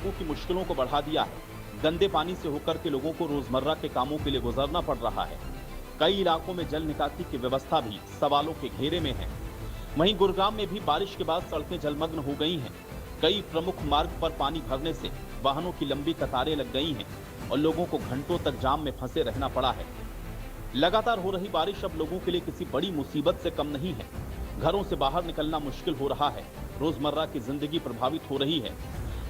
लोगों की मुश्किलों को बढ़ा दिया है। गंदे पानी से होकर के लोगों को रोजमर्रा के कामों के लिए गुजरना पड़ रहा है। कई इलाकों में जल निकासी की व्यवस्था भी सवालों के घेरे में है। वहीं गुरुग्राम में भी बारिश के बाद सड़कें जलमग्न हो गई हैं। कई प्रमुख मार्ग पर पानी भरने से वाहनों की लंबी कतारें लग गई हैं और लोगों को घंटों तक जाम में फंसे रहना पड़ा है। लगातार हो रही बारिश अब लोगों के लिए किसी बड़ी मुसीबत से कम नहीं है। घरों से बाहर निकलना मुश्किल हो रहा है। रोजमर्रा की जिंदगी प्रभावित हो रही है।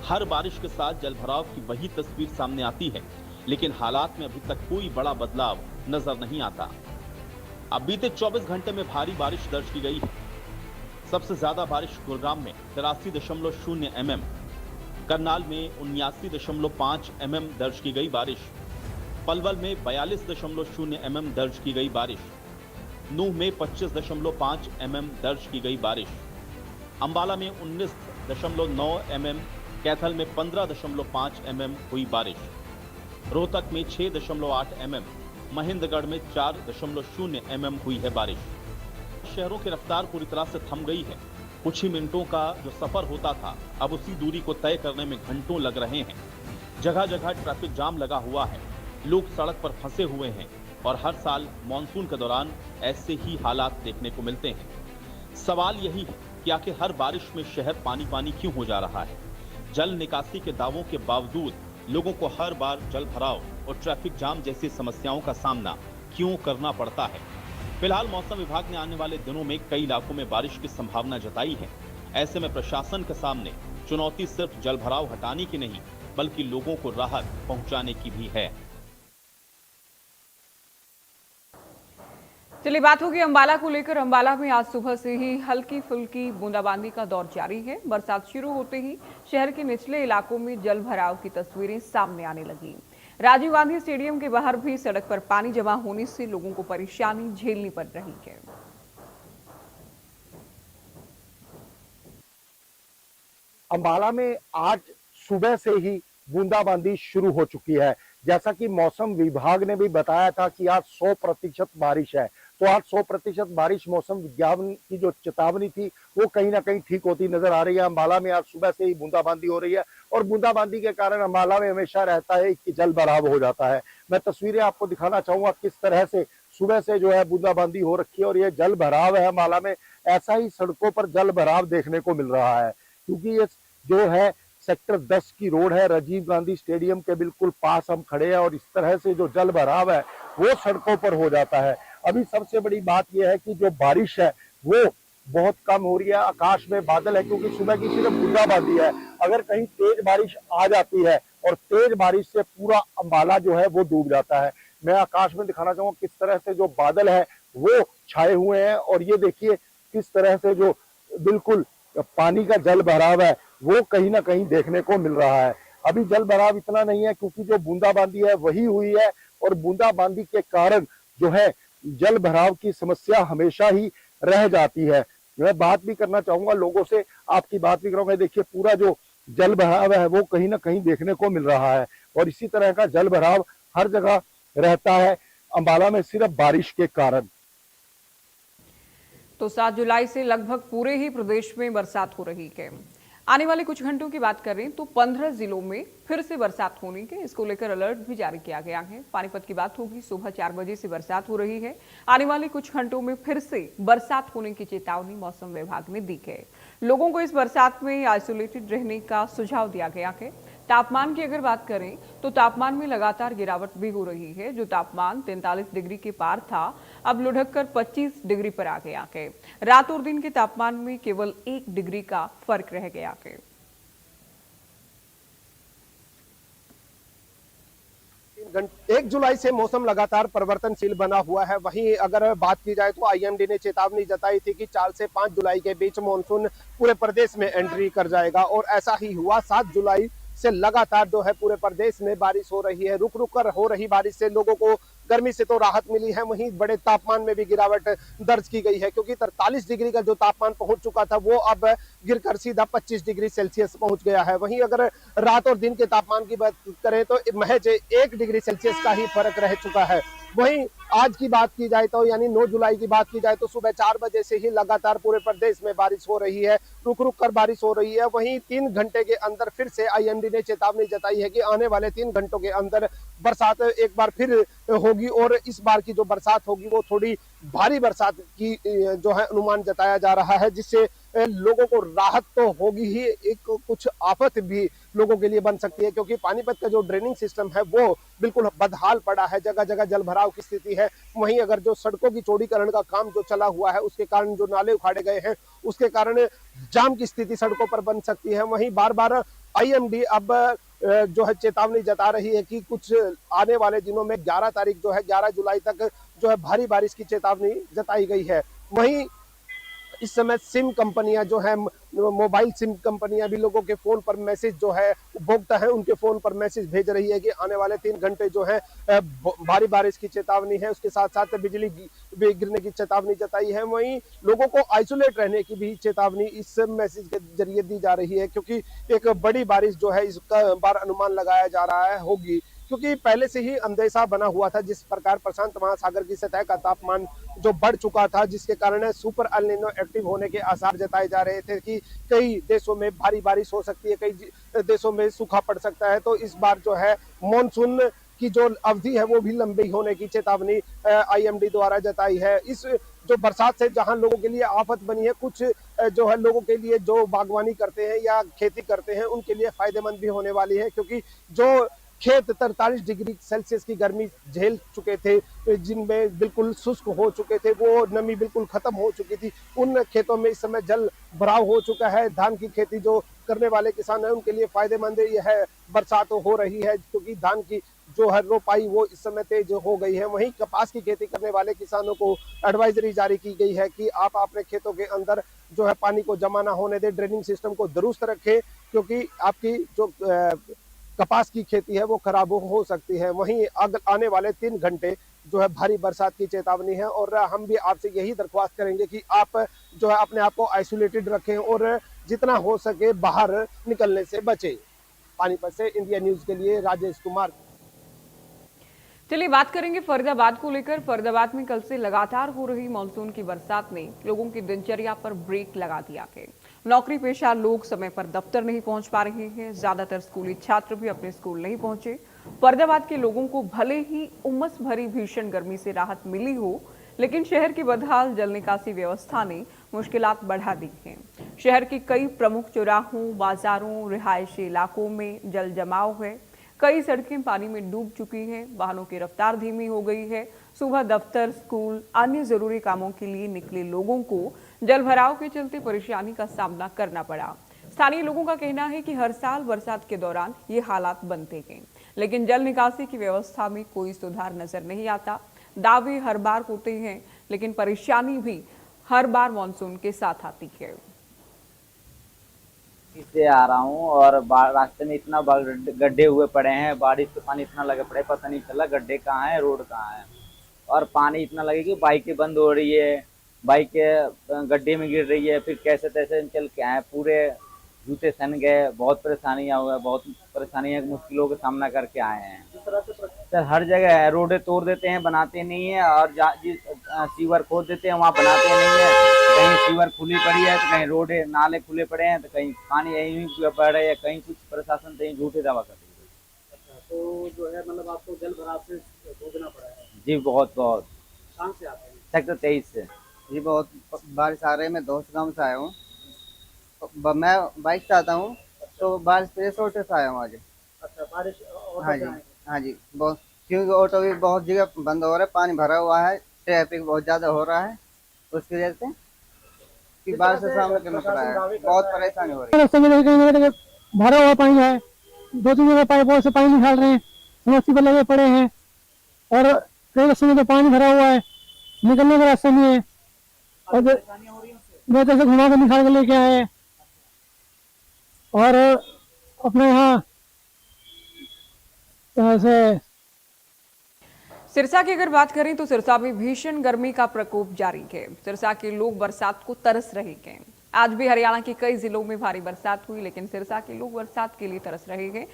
हर बारिश के साथ जलभराव की वही तस्वीर सामने आती है, लेकिन हालात में अभी तक कोई बड़ा बदलाव नजर नहीं आता। अब बीते 24 घंटे में भारी बारिश दर्ज की गई है। सबसे ज्यादा बारिश गुरुग्राम में 83.0 mm, करनाल में 79.5 mm दर्ज की गई बारिश, पलवल में 42.0 mm दर्ज की गई बारिश, नूह में 25.5 mm दर्ज की गई बारिश, अंबाला में 19.9 mm, कैथल में 15.5 mm हुई बारिश, रोहतक में 6.8 mm, महेंद्रगढ़ में 4.0 mm हुई है बारिश। शहरों की रफ्तार पूरी तरह से थम गई है। कुछ ही मिनटों का जो सफर होता था, अब उसी दूरी को तय करने में घंटों लग रहे हैं। जगह जगह ट्रैफिक जाम लगा हुआ है। लोग सड़क पर फंसे हुए हैं और हर साल मानसून के दौरान ऐसे ही हालात देखने को मिलते हैं। सवाल यही है कि आखिर हर बारिश में शहर पानी पानी क्यों हो जा रहा है। जल निकासी के दावों के बावजूद लोगों को हर बार जल भराव और ट्रैफिक जाम जैसी समस्याओं का सामना क्यों करना पड़ता है। फिलहाल मौसम विभाग ने आने वाले दिनों में कई इलाकों में बारिश की संभावना जताई है। ऐसे में प्रशासन के सामने चुनौती सिर्फ जल भराव हटाने की नहीं, बल्कि लोगों को राहत पहुंचाने की भी है। चलिए बात होगी अंबाला को लेकर। अंबाला में आज सुबह से ही हल्की फुल्की बूंदाबांदी का दौर जारी है। बरसात शुरू होते ही शहर के निचले इलाकों में जल भराव की तस्वीरें सामने आने लगी। राजीव गांधी स्टेडियम के बाहर भी सड़क पर पानी जमा होने से लोगों को परेशानी झेलनी पड़ रही है। अंबाला में आज सुबह से ही बूंदाबांदी शुरू हो चुकी है। जैसा कि मौसम विभाग ने भी बताया था कि आज 100% बारिश है, तो आज 100% बारिश मौसम विज्ञान की जो चेतावनी थी वो कहीं ना कहीं ठीक होती नजर आ रही है। अंबाला में आज सुबह से ही बूंदाबांदी हो रही है और बूंदाबांदी के कारण अंबाला में हमेशा रहता है कि जल भराव हो जाता है। मैं तस्वीरें आपको दिखाना चाहूंगा किस तरह से सुबह से जो है बूंदाबांदी हो रखी है और ये जल भराव है। अंबाला में ऐसा ही सड़कों पर जल भराव देखने को मिल रहा है, क्योंकि ये जो है सेक्टर 10 की रोड है, राजीव गांधी स्टेडियम के बिल्कुल पास हम खड़े हैं और इस तरह से जो जल भराव है वो सड़कों पर हो जाता है। अभी सबसे बड़ी बात यह है कि जो बारिश है वो बहुत कम हो रही है। आकाश में बादल है क्योंकि सुबह की सिर्फ बूंदाबांदी है। अगर कहीं तेज बारिश आ जाती है और तेज बारिश से पूरा अंबाला जो है वो डूब जाता है। मैं आकाश में दिखाना चाहूंगा किस तरह से जो बादल है वो छाए हुए हैं और ये देखिए किस तरह से जो बिल्कुल पानी का जल भराव है वो कहीं ना कहीं देखने को मिल रहा है। अभी जल भराव इतना नहीं है क्योंकि जो बूंदाबांदी है वही हुई है और बूंदाबांदी के कारण जो है जल भराव की समस्या हमेशा ही रह जाती है। मैं बात भी करना चाहूंगा लोगों से, आपकी बात भी करूंगा। देखिए पूरा जो जल भराव है वो कहीं ना कहीं देखने को मिल रहा है और इसी तरह का जल भराव हर जगह रहता है अंबाला में सिर्फ बारिश के कारण। तो 7 जुलाई से लगभग पूरे ही प्रदेश में बरसात हो रही है। आने वाले कुछ घंटों की बात करें तो 15 जिलों में फिर से बरसात होने के, इसको लेकर अलर्ट भी जारी किया गया है। पानीपत की बात होगी, सुबह 4 बजे से बरसात हो रही है। आने वाले कुछ घंटों में फिर से बरसात होने की चेतावनी मौसम विभाग ने दी है। लोगों को इस बरसात में आइसोलेटेड रहने का सुझाव दिया गया है। तापमान की अगर बात करें तो तापमान में लगातार गिरावट भी हो रही है। जो तापमान 43 डिग्री के पार था, अब लुढ़क कर 25 डिग्री पर आ गया है। रात और दिन के तापमान में केवल 1 डिग्री का फर्क रह गया है। 1 जुलाई से मौसम लगातार परिवर्तनशील बना हुआ है। वहीं अगर बात की जाए तो आईएमडी ने चेतावनी जताई थी कि 4 से 5 जुलाई के बीच मानसून पूरे प्रदेश में एंट्री कर जाएगा और ऐसा ही हुआ। 7 जुलाई से लगातार जो है पूरे प्रदेश में बारिश हो रही है। रुक रुक कर हो रही बारिश से लोगों को गर्मी से तो राहत मिली है, वहीं बड़े तापमान में भी गिरावट दर्ज की गई है, क्योंकि 43 डिग्री का जो तापमान पहुंच चुका था वो अब गिरकर सीधा 25 डिग्री सेल्सियस पहुंच गया है। वहीं अगर रात और दिन के तापमान की बात करें तो महज 1 डिग्री सेल्सियस का ही फर्क रह चुका है। वहीं आज की बात की जाए तो यानी 9 जुलाई की बात की जाए तो सुबह 4 बजे से ही लगातार पूरे प्रदेश में बारिश हो रही है, रुक रुक कर बारिश हो रही है। वहीं 3 घंटे के अंदर फिर से आईएमडी ने चेतावनी जताई है कि आने वाले 3 घंटों के अंदर बरसात एक बार फिर होगी और इस बार की जो बरसात होगी वो थोड़ी भारी बरसात की जो है अनुमान जताया जा रहा है, जिससे लोगों को राहत तो होगी ही, एक कुछ आफत भी लोगों के लिए बन सकती है, क्योंकि पानीपत का जो ड्रेनिंग सिस्टम है वो बिल्कुल बदहाल पड़ा है, जगह जगह जल भराव की स्थिति है। वहीं अगर जो सड़कों की चौड़ीकरण का काम जो चला हुआ है उसके कारण जो नाले उखाड़े गए हैं उसके कारण जाम की स्थिति सड़कों पर बन सकती है। वहीं बार बार आईएमडी अब जो है चेतावनी जता रही है कि कुछ आने वाले दिनों में 11 तारीख जो है 11 जुलाई तक जो है भारी बारिश की चेतावनी जताई गई है। वहीं इस समय सिम कंपनियां जो है, मोबाइल सिम कंपनियां भी लोगों के फोन पर मैसेज जो है, उपभोक्ता है उनके फोन पर मैसेज भेज रही है कि आने वाले 3 घंटे जो है भारी बारिश की चेतावनी है। उसके साथ साथ बिजली भी गिरने की चेतावनी जताई है। वहीं लोगों को आइसोलेट रहने की भी चेतावनी इस मैसेज के जरिए दी जा रही है, क्योंकि एक बड़ी बारिश जो है इसका बार अनुमान लगाया जा रहा है होगी, क्योंकि पहले से ही अंदेशा बना हुआ था। जिस प्रकार प्रशांत महासागर की सतह का तापमान जो बढ़ चुका था, जिसके कारण सुपर एल नीनो एक्टिव होने के आसार जताए जा रहे थे कि कई देशों में भारी बारिश हो सकती है, कई देशों में सूखा पड़ सकता है। तो इस बार जो है मॉनसून की जो अवधि है वो भी लंबी होने की चेतावनी आईएमडी द्वारा जताई है। इस जो बरसात से जहां लोगों के लिए आफत बनी है, कुछ जो है लोगों के लिए जो बागवानी करते हैं या खेती करते हैं उनके लिए फायदेमंद भी होने वाली है, क्योंकि जो खेत 43 डिग्री सेल्सियस की गर्मी झेल चुके थे, जिनमें बिल्कुल शुष्क हो चुके थे, वो नमी बिल्कुल खत्म हो चुकी थी, उन खेतों में इस समय जल भराव हो चुका है। धान की खेती जो करने वाले किसान हैं उनके लिए फायदेमंद यह बरसात हो रही है, क्योंकि धान की जो है रोपाई वो इस समय तेज हो गई है। वहीं कपास की खेती करने वाले किसानों को एडवाइजरी जारी की गई है कि आप अपने खेतों के अंदर जो है पानी को जमा ना होने दें, ड्रेनिंग सिस्टम को दुरुस्त रखें, क्योंकि आपकी जो कपास की खेती है वो खराब हो सकती है। वहीं आने वाले 3 घंटे जो है भारी बरसात की चेतावनी है, और हम भी आपसे यही दरख्वास्त करेंगे कि आप जो है अपने आप को आइसोलेटेड रखें और जितना हो सके बाहर निकलने से बचें। पानीपत से इंडिया न्यूज के लिए राजेश कुमार। चलिए बात करेंगे फरीदाबाद को लेकर। फरीदाबाद में कल से लगातार हो रही मानसून की बरसात ने लोगों की दिनचर्या पर ब्रेक लगा दिया है। नौकरी पेशा लोग समय पर दफ्तर नहीं पहुंच पा रहे हैं। ज्यादातर स्कूली छात्र भी अपने स्कूल नहीं पहुंचे। फरीदाबाद के लोगों को भले ही उमस भरी भीषण गर्मी से राहत मिली हो, लेकिन शहर की बदहाल जल निकासी व्यवस्था ने मुश्किलात बढ़ा दी हैं। शहर के कई प्रमुख चौराहों, बाजारों, रिहायशी इलाकों में जल जमाव है। कई सड़कें पानी में डूब चुकी हैं। वाहनों की रफ्तार धीमी हो गई है। सुबह दफ्तर, स्कूल, अन्य जरूरी कामों के लिए निकले लोगों को जलभराव के चलते परेशानी का सामना करना पड़ा। स्थानीय लोगों का कहना है कि हर साल बरसात के दौरान ये हालात बनते हैं, लेकिन जल निकासी की व्यवस्था में कोई सुधार नजर नहीं आता। दावे हर बार होते हैं, लेकिन परेशानी भी हर बार मानसून के साथ आती है। से आ रहा हूँ और रास्ते में इतना गड्ढे हुए पड़े हैं, बारिश के पानी इतना लगे पड़े, पता नहीं चला गड्ढे कहाँ है, रोड कहाँ है। और पानी इतना लगे कि बाइकें बंद हो रही है, बाइकें गड्ढे में गिर रही है, फिर कैसे तैसे चल के आए, पूरे जूते सन गए, बहुत परेशानियाँ हुआ, बहुत परेशानियाँ मुश्किलों का सामना करके आए हैं। सर हर जगह है, रोडें तोड़ देते हैं, बनाते नहीं है, और सीवर खोद देते हैं, वहाँ बनाते नहीं है। कहीं सीवर खुली पड़ी है तो कहीं रोडे नाले खुले पड़े हैं, तो कहीं पानी यहीं बढ़ रहा है, कहीं कुछ प्रशासन कहीं झूठे दावा कर रही है। अच्छा, तो जो है मतलब आपको जल भराव से जूझना पड़ा है? जी बहुत बहुत। कहाँ से आते हैं? सेक्टर 23 से। जी बहुत बारिश आ रही है। मैं दोस्त गाँव से आया हूँ। मैं बाइक से आता हूँ, तो बारिश पे ऑटो से आया हूँ आज। अच्छा, बारिश हाँ जी, हाँ जी, बहुत, क्योंकि ऑटो भी बहुत जगह बंद हो रहा है, पानी भरा हुआ है, ट्रैफिक बहुत ज्यादा हो रहा है, उसकी वजह से कि बारिश से सामना करना पड़ा है, बहुत परेशानी हो रही है। रास्ते में भरा हुआ पानी है, 2-3 जगह पाइपों से पानी निकाल रहे हैं, समस्या पर लगे पड़े हैं, और कई रास्ते में तो पानी भरा हुआ है, निकलने का रास्ता नहीं है, और दो से घुमा कर निकाल कर लेके आए हैं। और अपने यहाँ से सिरसा की अगर बात करें तो सिरसा में भीषण गर्मी का प्रकोप जारी है। सिरसा के लोग बरसात को तरस रहे हैं। आज भी हरियाणा के कई जिलों में भारी बरसात हुई, लेकिन सिरसा के लोग बरसात के लिए तरस रहे हैं।